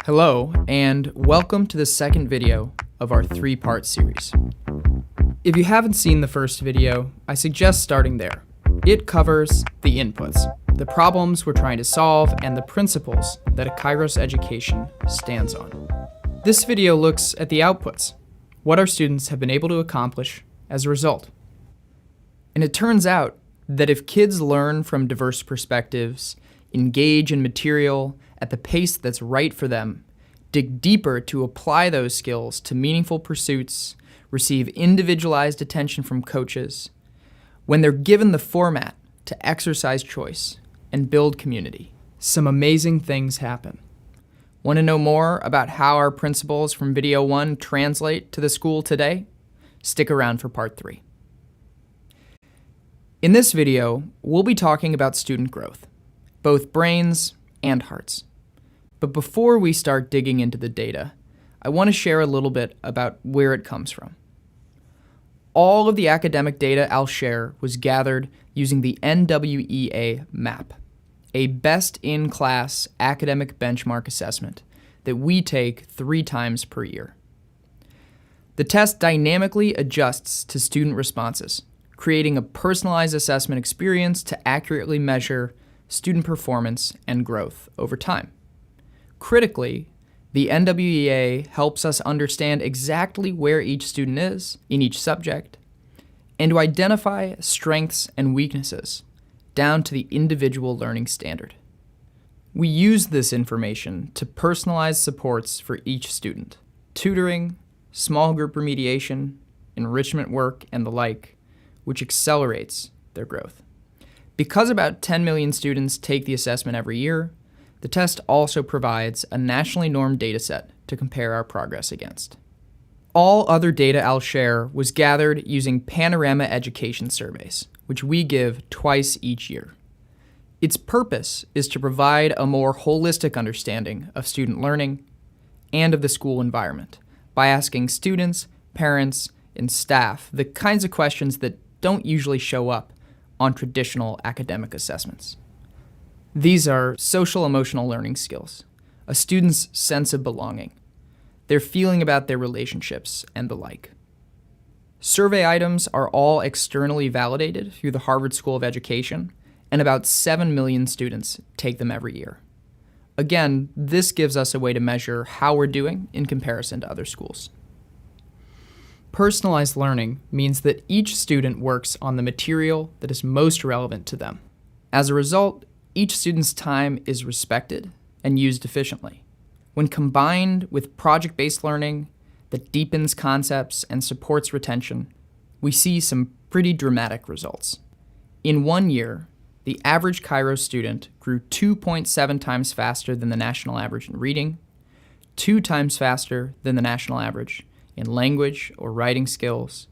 Hello, and welcome to the second video of our three-part series. If you haven't seen the first video, I suggest starting there. It covers the inputs, the problems we're trying to solve, and the principles that a Kairos education stands on. This video looks at the outputs, what our students have been able to accomplish as a result. And it turns out that if kids learn from diverse perspectives, engage in material at the pace that's right for them, dig deeper to apply those skills to meaningful pursuits, receive individualized attention from coaches, when they're given the format to exercise choice and build community, some amazing things happen. Want to know more about how our principles from video 1 translate to the school today? Stick around for part 3. In this video, we'll be talking about student growth, both brains and hearts. But before we start digging into the data, I want to share a little bit about where it comes from. All of the academic data I'll share was gathered using the NWEA MAP, a best-in-class academic benchmark assessment that we take 3 times per year. The test dynamically adjusts to student responses, creating a personalized assessment experience to accurately measure student performance and growth over time. Critically, the NWEA helps us understand exactly where each student is in each subject and to identify strengths and weaknesses down to the individual learning standard. We use this information to personalize supports for each student, tutoring, small group remediation, enrichment work, and the like, which accelerates their growth. Because about 10 million students take the assessment every year, the test also provides a nationally normed dataset to compare our progress against. All other data I'll share was gathered using Panorama Education surveys, which we give twice each year. Its purpose is to provide a more holistic understanding of student learning and of the school environment by asking students, parents, and staff the kinds of questions that don't usually show up on traditional academic assessments. These are social-emotional learning skills, a student's sense of belonging, their feeling about their relationships, and the like. Survey items are all externally validated through the Harvard School of Education, and about 7 million students take them every year. Again, this gives us a way to measure how we're doing in comparison to other schools. Personalized learning means that each student works on the material that is most relevant to them. As a result, each student's time is respected and used efficiently. When combined with project-based learning that deepens concepts and supports retention, we see some pretty dramatic results. In 1 year, the average Kairos student grew 2.7 times faster than the national average in reading, 2 times faster than the national average in language or writing skills,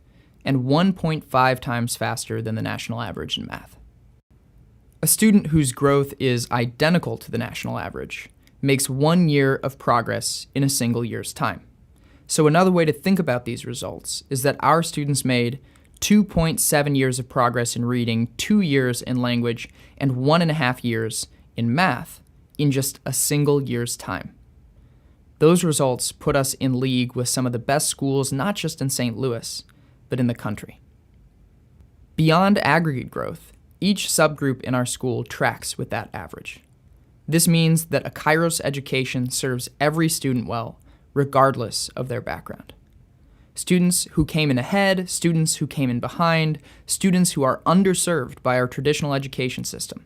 and 1.5 times faster than the national average in math. A student whose growth is identical to the national average makes 1 year of progress in a single year's time. So another way to think about these results is that our students made 2.7 years of progress in reading, 2 years in language, and 1.5 years in math in just a single year's time. Those results put us in league with some of the best schools, not just in St. Louis, but in the country. Beyond aggregate growth, each subgroup in our school tracks with that average. This means that a Kairos education serves every student well, regardless of their background. Students who came in ahead, students who came in behind, students who are underserved by our traditional education system,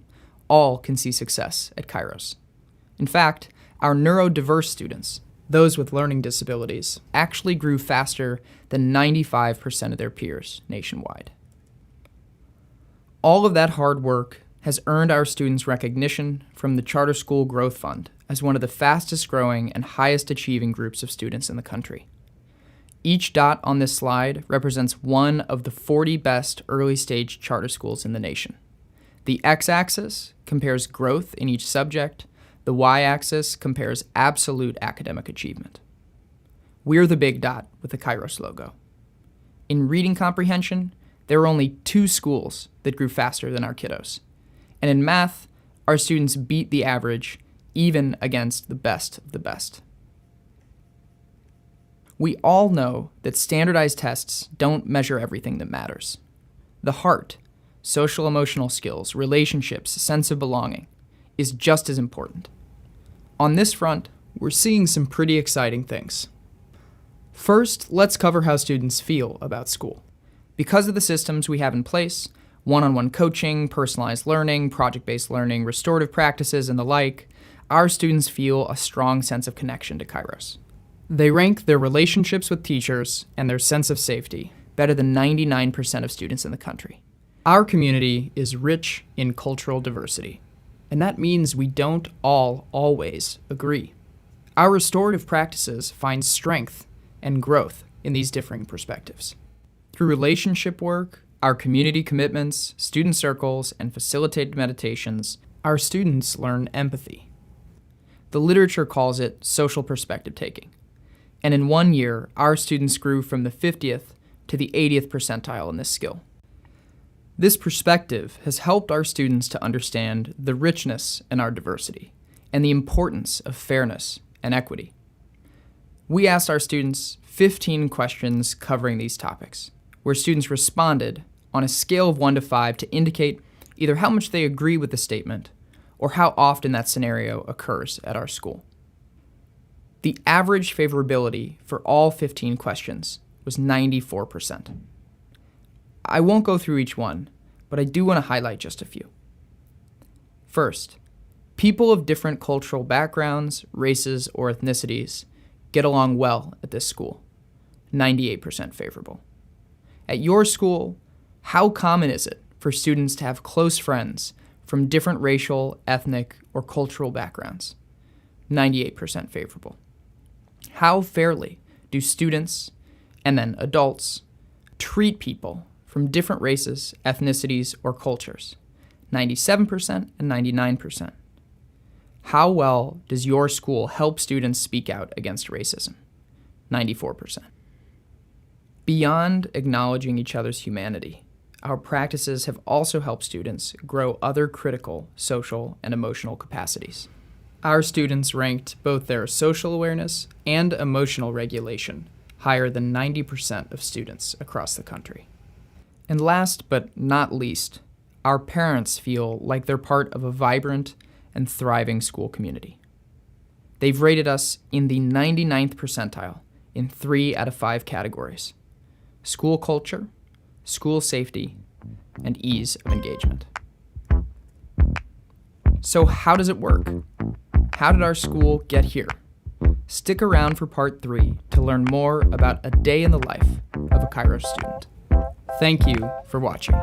all can see success at Kairos. In fact, our neurodiverse students, those with learning disabilities, actually grew faster than 95% of their peers nationwide. All of that hard work has earned our students recognition from the Charter School Growth Fund as one of the fastest growing and highest achieving groups of students in the country. Each dot on this slide represents one of the 40 best early stage charter schools in the nation. The x-axis compares growth in each subject. The y-axis compares absolute academic achievement. We're the big dot with the Kairos logo. In reading comprehension, there were only 2 schools that grew faster than our kiddos. And in math, our students beat the average even against the best of the best. We all know that standardized tests don't measure everything that matters. The heart, social emotional skills, relationships, sense of belonging, is just as important. On this front, we're seeing some pretty exciting things. First, let's cover how students feel about school. Because of the systems we have in place, one-on-one coaching, personalized learning, project-based learning, restorative practices, and the like, our students feel a strong sense of connection to Kairos. They rank their relationships with teachers and their sense of safety better than 99% of students in the country. Our community is rich in cultural diversity, and that means we don't all always agree. Our restorative practices find strength and growth in these differing perspectives. Through relationship work, our community commitments, student circles, and facilitated meditations, our students learn empathy. The literature calls it social perspective taking. And in 1 year, our students grew from the 50th to the 80th percentile in this skill. This perspective has helped our students to understand the richness in our diversity and the importance of fairness and equity. We asked our students 15 questions covering these topics, where students responded on a scale of 1 to 5 to indicate either how much they agree with the statement or how often that scenario occurs at our school. The average favorability for all 15 questions was 94%. I won't go through each one, but I do want to highlight just a few. First, people of different cultural backgrounds, races, or ethnicities get along well at this school. 98% favorable. At your school, how common is it for students to have close friends from different racial, ethnic, or cultural backgrounds? 98% favorable. How fairly do students, and then adults, treat people from different races, ethnicities, or cultures? 97% and 99%. How well does your school help students speak out against racism? 94%. Beyond acknowledging each other's humanity, our practices have also helped students grow other critical social and emotional capacities. Our students ranked both their social awareness and emotional regulation higher than 90% of students across the country. And last but not least, our parents feel like they're part of a vibrant and thriving school community. They've rated us in the 99th percentile in 3 out of 5 categories: school culture, school safety, and ease of engagement. So how does it work? How did our school get here? Stick around for part 3 to learn more about a day in the life of a Kairos student. Thank you for watching.